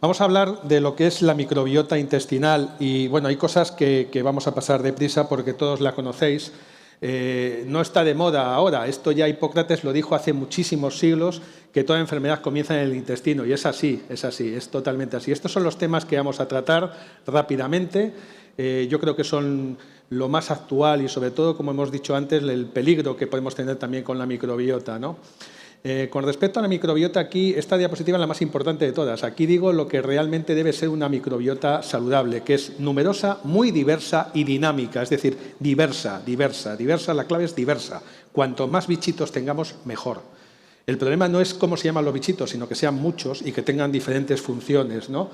Vamos a hablar de lo que es la microbiota intestinal y, bueno, hay cosas que vamos a pasar deprisa porque todos la conocéis. No está de moda ahora. Esto ya Hipócrates lo dijo hace muchísimos siglos, que toda enfermedad comienza en el intestino. Y es así, es totalmente así. Estos son los temas que vamos a tratar rápidamente. Yo creo que son lo más actual y, sobre todo, como hemos dicho antes, el peligro que podemos tener también con la microbiota, ¿no? Con respecto a la microbiota, aquí esta diapositiva es la más importante de todas. Aquí digo lo que realmente debe ser una microbiota saludable, que es numerosa, muy diversa y dinámica, es decir, diversa, la clave es diversa. Cuanto más bichitos tengamos, mejor. El problema no es cómo se llaman los bichitos, sino que sean muchos y que tengan diferentes funciones, ¿no?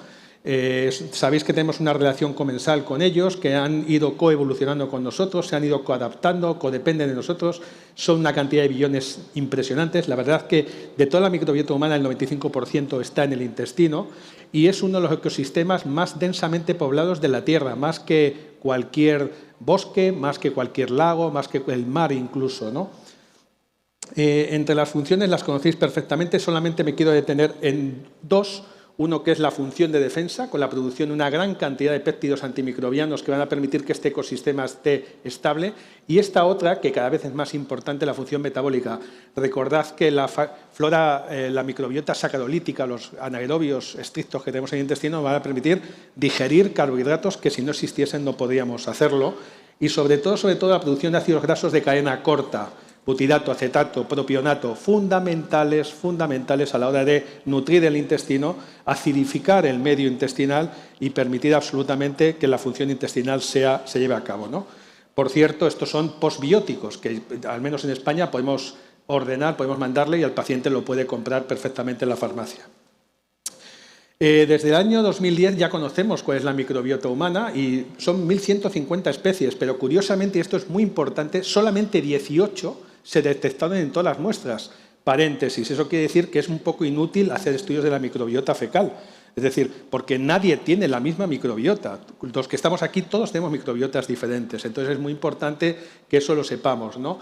Sabéis que tenemos una relación comensal con ellos, que han ido coevolucionando con nosotros, se han ido coadaptando, codependen de nosotros, son una cantidad de billones impresionantes. La verdad es que de toda la microbiota humana el 95% está en el intestino y es uno de los ecosistemas más densamente poblados de la Tierra, más que cualquier bosque, más que cualquier lago, más que el mar incluso, ¿no? Entre las funciones las conocéis perfectamente, solamente me quiero detener en dos. Uno que es la función de defensa, con la producción de una gran cantidad de péptidos antimicrobianos que van a permitir que este ecosistema esté estable. Y esta otra, que cada vez es más importante, la función metabólica. Recordad que la flora, la microbiota sacarolítica, los anaerobios estrictos que tenemos en el intestino, van a permitir digerir carbohidratos que si no existiesen no podríamos hacerlo. Y sobre todo la producción de ácidos grasos de cadena corta. Butirato, acetato, propionato, fundamentales a la hora de nutrir el intestino, acidificar el medio intestinal y permitir absolutamente que la función intestinal se lleve a cabo, ¿no? Por cierto, estos son postbióticos, que al menos en España podemos ordenar, podemos mandarle y el paciente lo puede comprar perfectamente en la farmacia. Desde el año 2010 ya conocemos cuál es la microbiota humana y son 1.150 especies, pero curiosamente, y esto es muy importante, solamente 18 se detectaron en todas las muestras. Paréntesis, eso quiere decir que es un poco inútil hacer estudios de la microbiota fecal. Es decir, porque nadie tiene la misma microbiota. Los que estamos aquí todos tenemos microbiotas diferentes. Entonces es muy importante que eso lo sepamos, ¿no?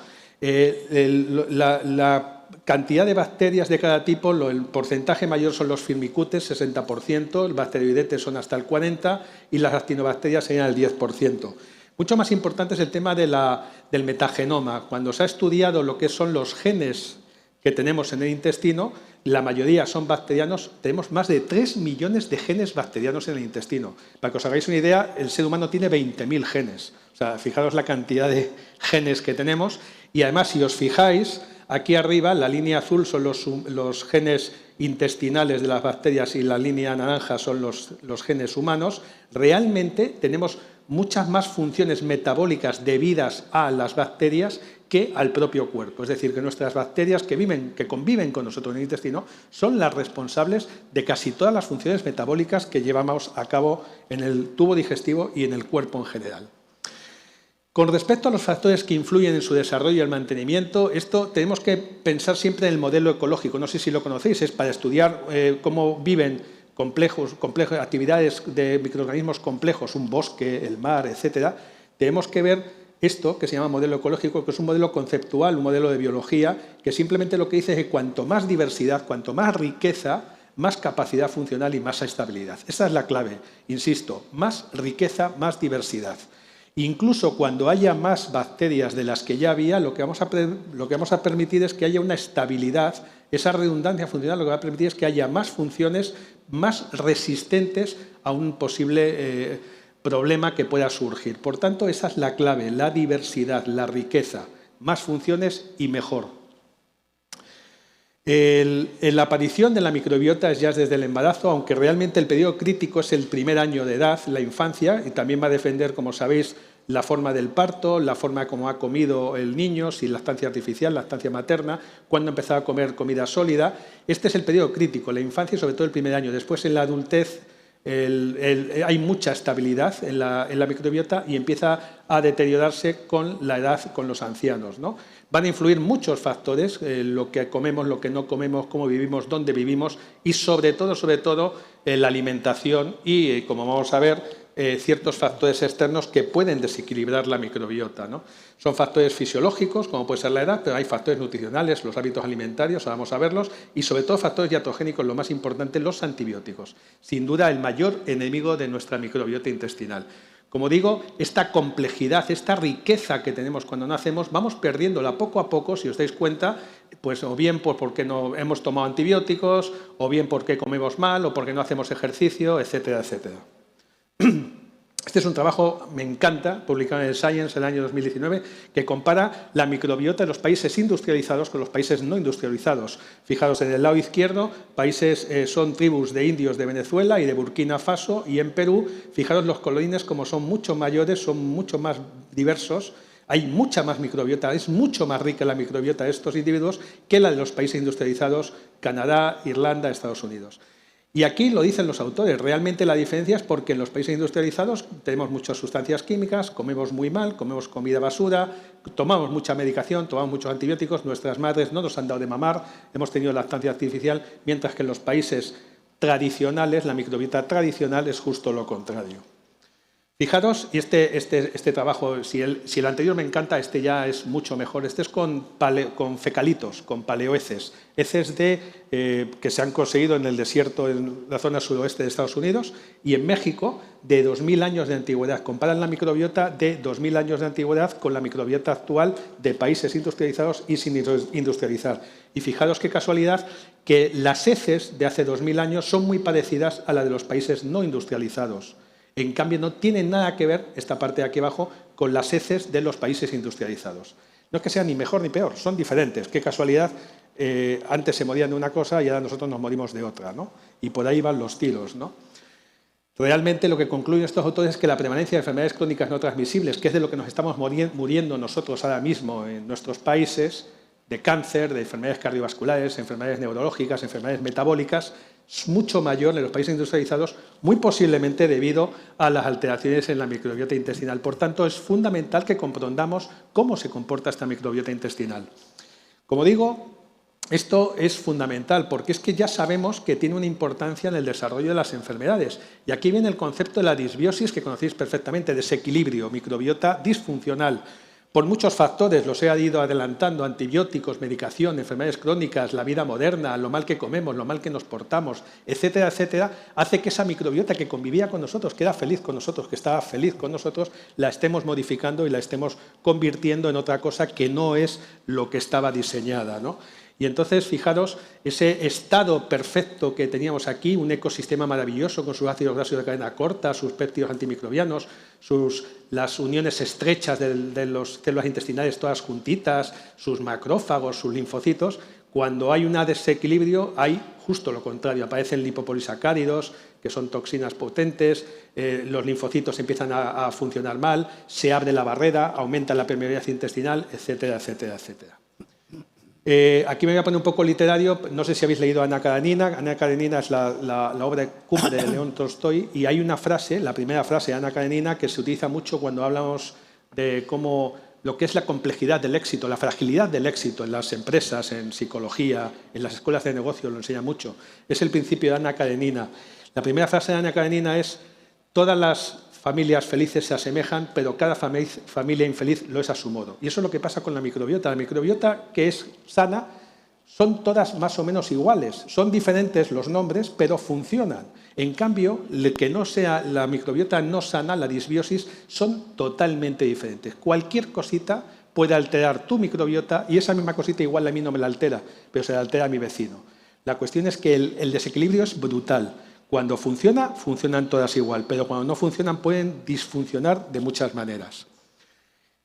La cantidad de bacterias de cada tipo, el porcentaje mayor son los firmicutes, 60%, el bacteroidetes son hasta el 40% y las actinobacterias serían el 10%. Mucho más importante es el tema del metagenoma. Cuando se ha estudiado lo que son los genes que tenemos en el intestino, la mayoría son bacterianos, tenemos más de 3 millones de genes bacterianos en el intestino. Para que os hagáis una idea, el ser humano tiene 20.000 genes. O sea, fijaros la cantidad de genes que tenemos y además, si os fijáis, aquí arriba la línea azul son los genes intestinales de las bacterias y la línea naranja son los genes humanos. Realmente tenemos muchas más funciones metabólicas debidas a las bacterias que al propio cuerpo. Es decir, que nuestras bacterias que conviven con nosotros en el intestino son las responsables de casi todas las funciones metabólicas que llevamos a cabo en el tubo digestivo y en el cuerpo en general. Con respecto a los factores que influyen en su desarrollo y el mantenimiento, esto tenemos que pensar siempre en el modelo ecológico. No sé si lo conocéis, es para estudiar cómo viven actividades de microorganismos complejos, un bosque, el mar, etcétera. Tenemos que ver esto que se llama modelo ecológico, que es un modelo conceptual, un modelo de biología, que simplemente lo que dice es que cuanto más diversidad, cuanto más riqueza, más capacidad funcional y más estabilidad. Esa es la clave, insisto, más riqueza, más diversidad. Incluso cuando haya más bacterias de las que ya había, lo que vamos a permitir es que haya una estabilidad. Esa redundancia funcional lo que va a permitir es que haya más funciones más resistentes a un posible problema que pueda surgir. Por tanto, esa es la clave, la diversidad, la riqueza, más funciones y mejor. La aparición de la microbiota es ya desde el embarazo, aunque realmente el periodo crítico es el primer año de edad, la infancia, y también va a defender, como sabéis, la forma del parto, la forma como ha comido el niño, si lactancia artificial, lactancia materna, cuándo empezaba a comer comida sólida. Este es el periodo crítico, la infancia y sobre todo el primer año. Después, en la adultez, hay mucha estabilidad en la microbiota y empieza a deteriorarse con la edad, con los ancianos, ¿no? Van a influir muchos factores, lo que comemos, lo que no comemos, cómo vivimos, dónde vivimos y sobre todo la alimentación y, como vamos a ver, ciertos factores externos que pueden desequilibrar la microbiota, ¿no? Son factores fisiológicos, como puede ser la edad, pero hay factores nutricionales, los hábitos alimentarios, vamos a verlos, y sobre todo factores diatogénicos, lo más importante, los antibióticos. Sin duda, el mayor enemigo de nuestra microbiota intestinal. Como digo, esta complejidad, esta riqueza que tenemos cuando nacemos, vamos perdiéndola poco a poco, si os dais cuenta, pues o bien porque no hemos tomado antibióticos, o bien porque comemos mal, o porque no hacemos ejercicio, etcétera, etcétera. Este es un trabajo, me encanta, publicado en el Science en el año 2019, que compara la microbiota de los países industrializados con los países no industrializados. Fijaros, en el lado izquierdo, países son tribus de indios de Venezuela y de Burkina Faso, y en Perú, fijaros los colorines como son mucho mayores, son mucho más diversos, hay mucha más microbiota, es mucho más rica la microbiota de estos individuos que la de los países industrializados, Canadá, Irlanda, Estados Unidos. Y aquí lo dicen los autores, realmente la diferencia es porque en los países industrializados tenemos muchas sustancias químicas, comemos muy mal, comemos comida basura, tomamos mucha medicación, tomamos muchos antibióticos, nuestras madres no nos han dado de mamar, hemos tenido lactancia artificial, mientras que en los países tradicionales, la microbiota tradicional es justo lo contrario. Fijaros, y este trabajo, si el anterior me encanta, este ya es mucho mejor. Este es con fecalitos, con paleoheces, heces que se han conseguido en el desierto, en la zona suroeste de Estados Unidos y en México, de 2000 años de antigüedad. Comparan la microbiota de 2000 años de antigüedad con la microbiota actual de países industrializados y sin industrializar. Y fijaros qué casualidad que las heces de hace 2000 años son muy parecidas a la de los países no industrializados. En cambio, no tiene nada que ver, esta parte de aquí abajo, con las heces de los países industrializados. No es que sea ni mejor ni peor, son diferentes. Qué casualidad, antes se morían de una cosa y ahora nosotros nos morimos de otra, ¿no? Y por ahí van los tiros, ¿no? Realmente lo que concluyen estos autores es que la prevalencia de enfermedades crónicas no transmisibles, que es de lo que nos estamos muriendo nosotros ahora mismo en nuestros países, de cáncer, de enfermedades cardiovasculares, enfermedades neurológicas, enfermedades metabólicas, es mucho mayor en los países industrializados, muy posiblemente debido a las alteraciones en la microbiota intestinal. Por tanto, es fundamental que comprendamos cómo se comporta esta microbiota intestinal. Como digo, esto es fundamental porque es que ya sabemos que tiene una importancia en el desarrollo de las enfermedades. Y aquí viene el concepto de la disbiosis, que conocéis perfectamente, desequilibrio, microbiota disfuncional. Por muchos factores, los he ido adelantando, antibióticos, medicación, enfermedades crónicas, la vida moderna, lo mal que comemos, lo mal que nos portamos, etcétera, etcétera, hace que esa microbiota que convivía con nosotros, que era feliz con nosotros, que estaba feliz con nosotros, la estemos modificando y la estemos convirtiendo en otra cosa que no es lo que estaba diseñada, ¿no? Y entonces, fijaros, ese estado perfecto que teníamos aquí, un ecosistema maravilloso con sus ácidos grasos de cadena corta, sus péptidos antimicrobianos, las uniones estrechas de las células intestinales todas juntitas, sus macrófagos, sus linfocitos, cuando hay un desequilibrio hay justo lo contrario, aparecen lipopolisacáridos, que son toxinas potentes, los linfocitos empiezan a funcionar mal, se abre la barrera, aumenta la permeabilidad intestinal, etcétera, etcétera, etcétera. Aquí me voy a poner un poco literario, no sé si habéis leído Ana Karenina. Ana Karenina es la obra cumbre de León Tolstoy y hay una frase, la primera frase de Ana Karenina, que se utiliza mucho cuando hablamos de cómo lo que es la complejidad del éxito, la fragilidad del éxito en las empresas, en psicología, en las escuelas de negocio, lo enseña mucho. Es el principio de Ana Karenina. La primera frase de Ana Karenina es: todas las familias felices se asemejan, pero cada familia infeliz lo es a su modo. Y eso es lo que pasa con la microbiota. La microbiota, que es sana, son todas más o menos iguales. Son diferentes los nombres, pero funcionan. En cambio, el que no sea la microbiota no sana, la disbiosis, son totalmente diferentes. Cualquier cosita puede alterar tu microbiota y esa misma cosita igual a mí no me la altera, pero se la altera a mi vecino. La cuestión es que el desequilibrio es brutal. Cuando funciona, funcionan todas igual, pero cuando no funcionan pueden disfuncionar de muchas maneras.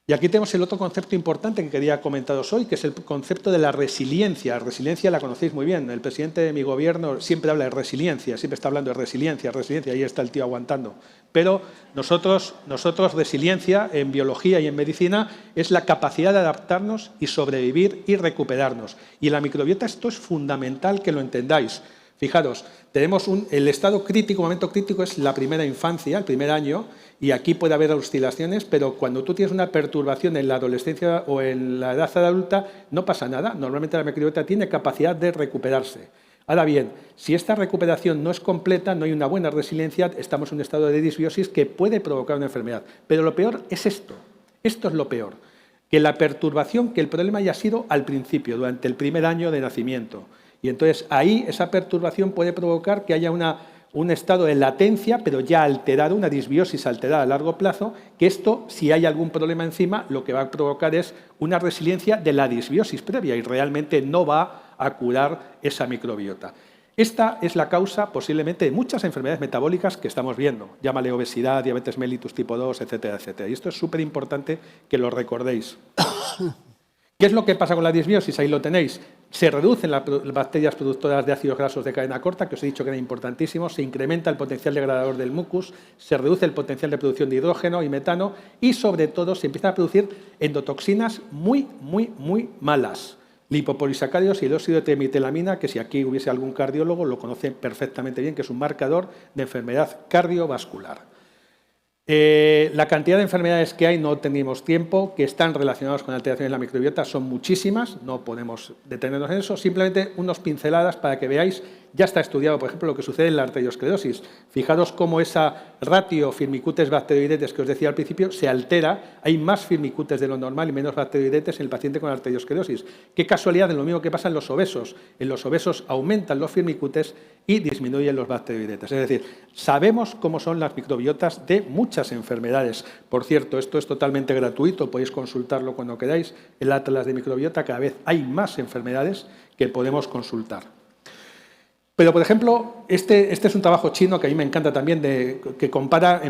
Y aquí tenemos el otro concepto importante que quería comentaros hoy, que es el concepto de la resiliencia. La resiliencia la conocéis muy bien. El presidente de mi gobierno siempre habla de resiliencia, siempre está hablando de resiliencia, resiliencia, ahí está el tío aguantando. Pero nosotros resiliencia en biología y en medicina es la capacidad de adaptarnos y sobrevivir y recuperarnos. Y en la microbiota esto es fundamental que lo entendáis. Fijaros, tenemos el estado crítico, momento crítico es la primera infancia, el primer año, y aquí puede haber oscilaciones, pero cuando tú tienes una perturbación en la adolescencia o en la edad adulta, no pasa nada. Normalmente la microbiota tiene capacidad de recuperarse. Ahora bien, si esta recuperación no es completa, no hay una buena resiliencia, estamos en un estado de disbiosis que puede provocar una enfermedad. Pero lo peor es esto. Esto es lo peor. Que la perturbación, que el problema haya sido al principio, durante el primer año de nacimiento. Y entonces ahí esa perturbación puede provocar que haya un estado de latencia, pero ya alterado, una disbiosis alterada a largo plazo, que esto, si hay algún problema encima, lo que va a provocar es una resiliencia de la disbiosis previa y realmente no va a curar esa microbiota. Esta es la causa posiblemente de muchas enfermedades metabólicas que estamos viendo. Llámale obesidad, diabetes mellitus tipo 2, etcétera, etcétera. Y esto es súper importante que lo recordéis. ¿Qué es lo que pasa con la disbiosis? Ahí lo tenéis. Se reducen las bacterias productoras de ácidos grasos de cadena corta, que os he dicho que era importantísimo, se incrementa el potencial degradador del mucus, se reduce el potencial de producción de hidrógeno y metano y, sobre todo, se empiezan a producir endotoxinas muy malas. Lipopolisacáridos y el óxido de trimetilamina, que si aquí hubiese algún cardiólogo lo conoce perfectamente bien, que es un marcador de enfermedad cardiovascular. La cantidad de enfermedades que hay, no tenemos tiempo, que están relacionadas con alteraciones en la microbiota, son muchísimas, no podemos detenernos en eso, simplemente unas pinceladas para que veáis, ya está estudiado, por ejemplo, lo que sucede en la arteriosclerosis. Fijaros cómo esa ratio firmicutes bacteroidetes que os decía al principio se altera, hay más firmicutes de lo normal y menos bacteroidetes en el paciente con arteriosclerosis. Qué casualidad, de lo mismo que pasa en los obesos. En los obesos aumentan los firmicutes y disminuyen los bacteroidetes. Es decir, sabemos cómo son las microbiotas de muchas enfermedades. Por cierto, esto es totalmente gratuito, podéis consultarlo cuando queráis. El Atlas de Microbiota, cada vez hay más enfermedades que podemos consultar. Pero, por ejemplo, este es un trabajo chino que a mí me encanta también, que compara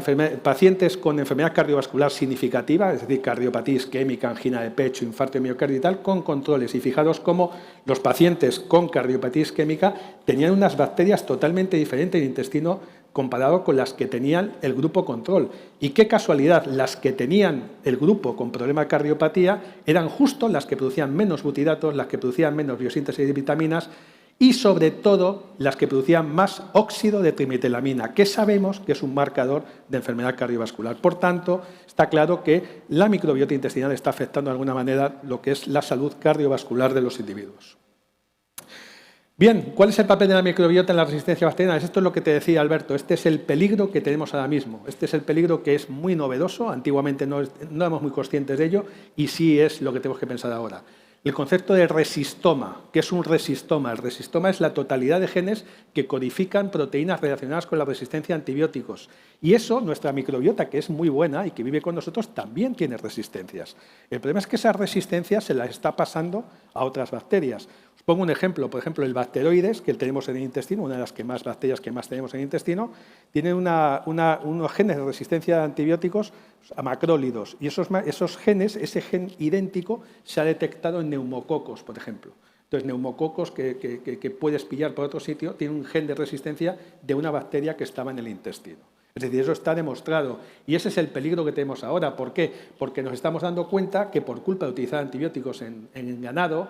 pacientes con enfermedad cardiovascular significativa, es decir, cardiopatía isquémica, angina de pecho, infarto de miocardio y tal, con controles. Y fijaros cómo los pacientes con cardiopatía isquémica tenían unas bacterias totalmente diferentes en el intestino comparado con las que tenían el grupo control. Y qué casualidad, las que tenían el grupo con problema de cardiopatía eran justo las que producían menos butiratos, las que producían menos biosíntesis de vitaminas, y, sobre todo, las que producían más óxido de trimetilamina, que sabemos que es un marcador de enfermedad cardiovascular. Por tanto, está claro que la microbiota intestinal está afectando de alguna manera lo que es la salud cardiovascular de los individuos. Bien, ¿cuál es el papel de la microbiota en la resistencia bacteriana? Esto es lo que te decía Alberto, este es el peligro que tenemos ahora mismo. Este es el peligro que es muy novedoso, antiguamente no éramos muy conscientes de ello y sí es lo que tenemos que pensar ahora. El concepto de resistoma. ¿Qué es un resistoma? El resistoma es la totalidad de genes que codifican proteínas relacionadas con la resistencia a antibióticos. Y eso, nuestra microbiota, que es muy buena y que vive con nosotros, también tiene resistencias. El problema es que esas resistencias se las está pasando a otras bacterias. Os pongo un ejemplo. Por ejemplo, el bacteroides, que tenemos en el intestino, una de las bacterias que más tenemos en el intestino, tiene unos genes de resistencia a antibióticos a macrólidos. Y esos genes, ese gen idéntico, se ha detectado en neumococos, por ejemplo. Entonces, neumococos que puedes pillar por otro sitio, tienen un gen de resistencia de una bacteria que estaba en el intestino. Es decir, eso está demostrado. Y ese es el peligro que tenemos ahora. ¿Por qué? Porque nos estamos dando cuenta que por culpa de utilizar antibióticos en ganado,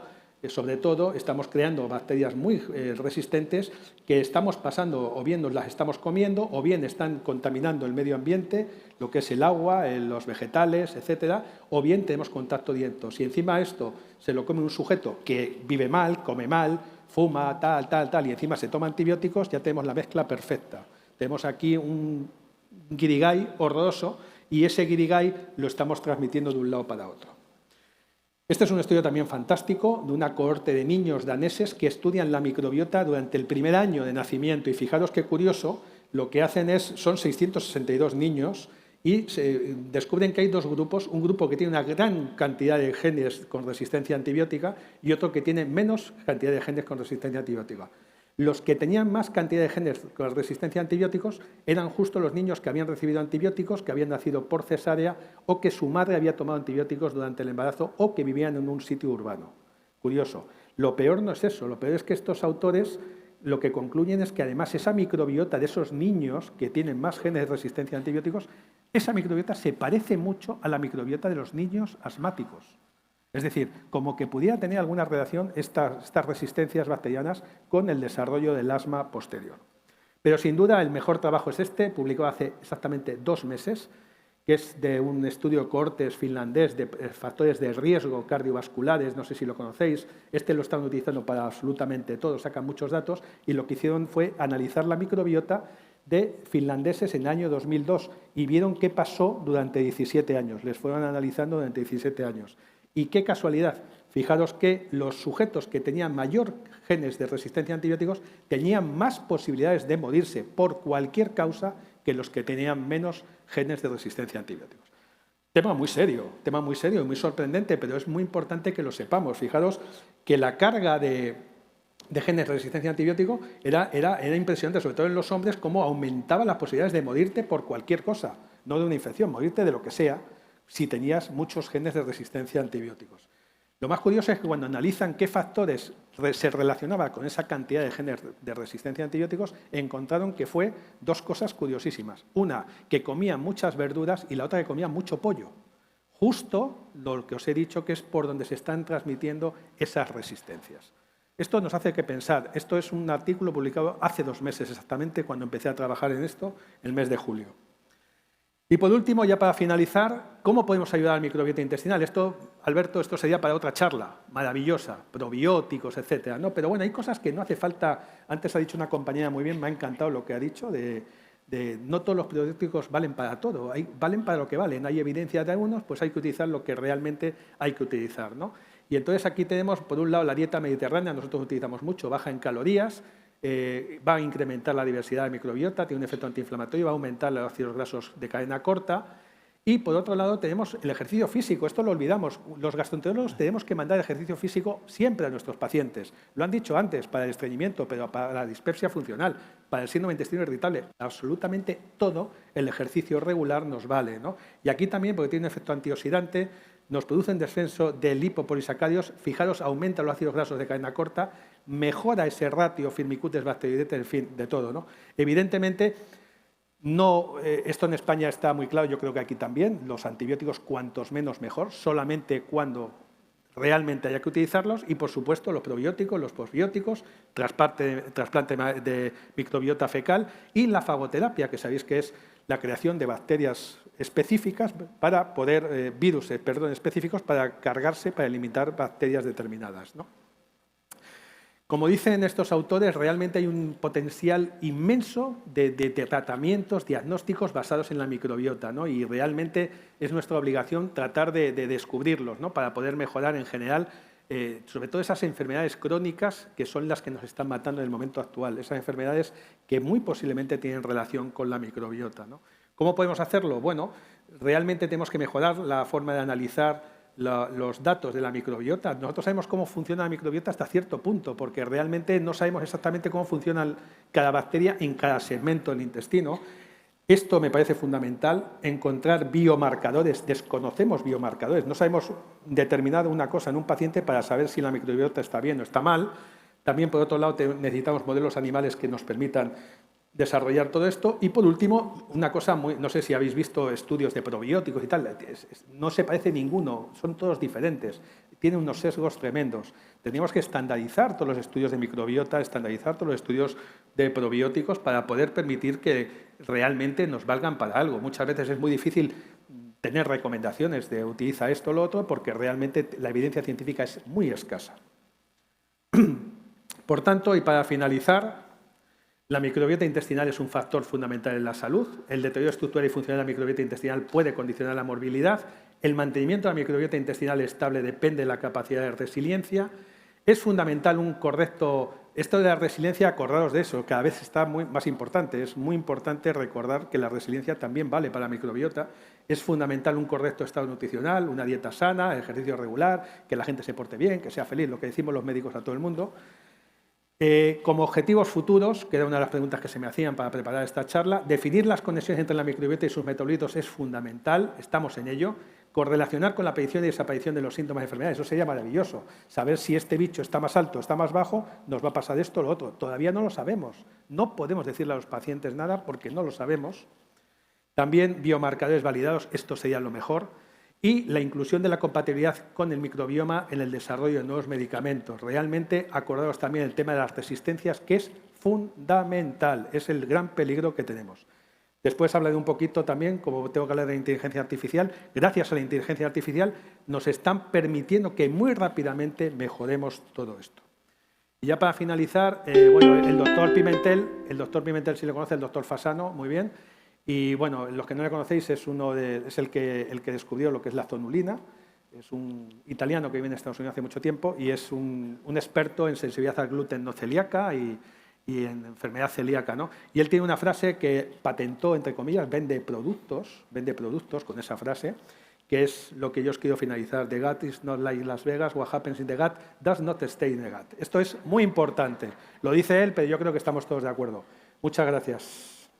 sobre todo, estamos creando bacterias muy resistentes que estamos pasando, o bien nos las estamos comiendo, o bien están contaminando el medio ambiente, lo que es el agua, los vegetales, etcétera, o bien tenemos contacto directo. Si encima esto se lo come un sujeto que vive mal, come mal, fuma, tal, y encima se toma antibióticos, ya tenemos la mezcla perfecta. Tenemos aquí un guirigay horroroso y ese guirigay lo estamos transmitiendo de un lado para otro. Este es un estudio también fantástico de una cohorte de niños daneses que estudian la microbiota durante el primer año de nacimiento. Y fijaros qué curioso, lo que hacen son 662 niños y descubren que hay dos grupos, un grupo que tiene una gran cantidad de genes con resistencia antibiótica y otro que tiene menos cantidad de genes con resistencia antibiótica. Los que tenían más cantidad de genes con resistencia a antibióticos eran justo los niños que habían recibido antibióticos, que habían nacido por cesárea o que su madre había tomado antibióticos durante el embarazo o que vivían en un sitio urbano. Curioso. Lo peor no es eso, lo peor es que estos autores lo que concluyen es que además esa microbiota de esos niños que tienen más genes de resistencia a antibióticos, esa microbiota se parece mucho a la microbiota de los niños asmáticos. Es decir, como que pudiera tener alguna relación estas resistencias bacterianas con el desarrollo del asma posterior. Pero sin duda el mejor trabajo es este, publicado hace exactamente 2 meses, que es de un estudio de cohortes finlandés de factores de riesgo cardiovasculares, no sé si lo conocéis, este lo están utilizando para absolutamente todo, sacan muchos datos, y lo que hicieron fue analizar la microbiota de finlandeses en el año 2002 y vieron qué pasó durante 17 años, les fueron analizando durante 17 años. Y qué casualidad, fijaros que los sujetos que tenían mayor genes de resistencia a antibióticos tenían más posibilidades de morirse por cualquier causa que los que tenían menos genes de resistencia a antibióticos. Tema muy serio y muy sorprendente, pero es muy importante que lo sepamos. Fijaros que la carga de genes de resistencia a antibiótico era impresionante, sobre todo en los hombres, cómo aumentaba las posibilidades de morirte por cualquier cosa, no de una infección, morirte de lo que sea, si tenías muchos genes de resistencia a antibióticos. Lo más curioso es que cuando analizan qué factores se relacionaban con esa cantidad de genes de resistencia a antibióticos, encontraron que fue dos cosas curiosísimas. Una, que comían muchas verduras, y la otra, que comían mucho pollo. Justo lo que os he dicho, que es por donde se están transmitiendo esas resistencias. Esto nos hace que pensar. Esto es un artículo publicado hace 2 meses exactamente, cuando empecé a trabajar en esto, el mes de julio. Y por último, ya para finalizar, ¿cómo podemos ayudar al microbiota intestinal? Esto, Alberto, esto sería para otra charla maravillosa, probióticos, etcétera, ¿no? Pero bueno, hay cosas que no hace falta. Antes ha dicho una compañera muy bien, me ha encantado lo que ha dicho, de no todos los probióticos valen para todo, valen para lo que valen. Hay evidencia de algunos, pues hay que utilizar lo que realmente hay que utilizar, ¿no? Y entonces aquí tenemos, por un lado, la dieta mediterránea, nosotros utilizamos mucho, baja en calorías, va a incrementar la diversidad de microbiota, tiene un efecto antiinflamatorio, va a aumentar los ácidos grasos de cadena corta. Y por otro lado tenemos el ejercicio físico, esto lo olvidamos. Los gastroenterólogos tenemos que mandar ejercicio físico siempre a nuestros pacientes. Lo han dicho antes, para el estreñimiento, pero para la dispepsia funcional, para el síndrome de intestino irritable, absolutamente todo el ejercicio regular nos vale, ¿no? Y aquí también, porque tiene un efecto antioxidante, nos produce un descenso de lipopolisacáridos, fijaros, aumenta los ácidos grasos de cadena corta, mejora ese ratio firmicutes bacteroidetes, en fin, de todo, ¿no? Evidentemente, no, esto en España está muy claro, yo creo que aquí también, los antibióticos cuantos menos mejor, solamente cuando realmente haya que utilizarlos, y por supuesto los probióticos, los posbióticos, trasplante de microbiota fecal y la fagoterapia, que sabéis que es la creación de bacterias específicas para poder, específicos para cargarse, para eliminar bacterias determinadas, ¿no? Como dicen estos autores, realmente hay un potencial inmenso de tratamientos diagnósticos basados en la microbiota, ¿no? Y realmente es nuestra obligación tratar de descubrirlos, ¿no? Para poder mejorar en general, sobre todo esas enfermedades crónicas que son las que nos están matando en el momento actual, esas enfermedades que muy posiblemente tienen relación con la microbiota, ¿no? ¿Cómo podemos hacerlo? Bueno, realmente tenemos que mejorar la forma de analizar los datos de la microbiota. Nosotros sabemos cómo funciona la microbiota hasta cierto punto, porque realmente no sabemos exactamente cómo funciona cada bacteria en cada segmento del intestino. Esto me parece fundamental, encontrar biomarcadores. Desconocemos biomarcadores, no sabemos determinar una cosa en un paciente para saber si la microbiota está bien o está mal. También, por otro lado, necesitamos modelos animales que nos permitan desarrollar todo esto. Y por último, una cosa muy, no sé si habéis visto estudios de probióticos y tal, no se parece ninguno, son todos diferentes, tienen unos sesgos tremendos. Teníamos que estandarizar todos los estudios de microbiota, estandarizar todos los estudios de probióticos para poder permitir que realmente nos valgan para algo. Muchas veces es muy difícil tener recomendaciones de utiliza esto o lo otro porque realmente la evidencia científica es muy escasa. Por tanto, y para finalizar, la microbiota intestinal es un factor fundamental en la salud. El deterioro estructural y funcional de la microbiota intestinal puede condicionar la morbilidad. El mantenimiento de la microbiota intestinal estable depende de la capacidad de resiliencia. Es fundamental un correcto... Esto de la resiliencia, acordaros de eso, cada vez está más importante. Es muy importante recordar que la resiliencia también vale para la microbiota. Es fundamental un correcto estado nutricional, una dieta sana, ejercicio regular, que la gente se porte bien, que sea feliz, lo que decimos los médicos a todo el mundo. Como objetivos futuros, que era una de las preguntas que se me hacían para preparar esta charla, definir las conexiones entre la microbiota y sus metabolitos es fundamental, estamos en ello. Correlacionar con la aparición y desaparición de los síntomas de enfermedades, eso sería maravilloso. Saber si este bicho está más alto, está más bajo, nos va a pasar esto o lo otro. Todavía no lo sabemos. No podemos decirle a los pacientes nada porque no lo sabemos. También biomarcadores validados, esto sería lo mejor. Y la inclusión de la compatibilidad con el microbioma en el desarrollo de nuevos medicamentos. Realmente acordaros también el tema de las resistencias, que es fundamental, es el gran peligro que tenemos. Después hablaré un poquito también, como tengo que hablar de inteligencia artificial. Gracias a la inteligencia artificial nos están permitiendo que muy rápidamente mejoremos todo esto. Y ya para finalizar, bueno, el doctor Pimentel sí le conoce, el doctor Fasano, muy bien. Y bueno, los que no le conocéis es el que descubrió lo que es la zonulina. Es un italiano que vive en Estados Unidos hace mucho tiempo y es un experto en sensibilidad al gluten no celíaca y en enfermedad celíaca, ¿no? Y él tiene una frase que patentó, entre comillas, vende productos con esa frase, que es lo que yo os quiero finalizar. The gut is not like Las Vegas, what happens in the gut does not stay in the gut. Esto es muy importante. Lo dice él, pero yo creo que estamos todos de acuerdo. Muchas gracias.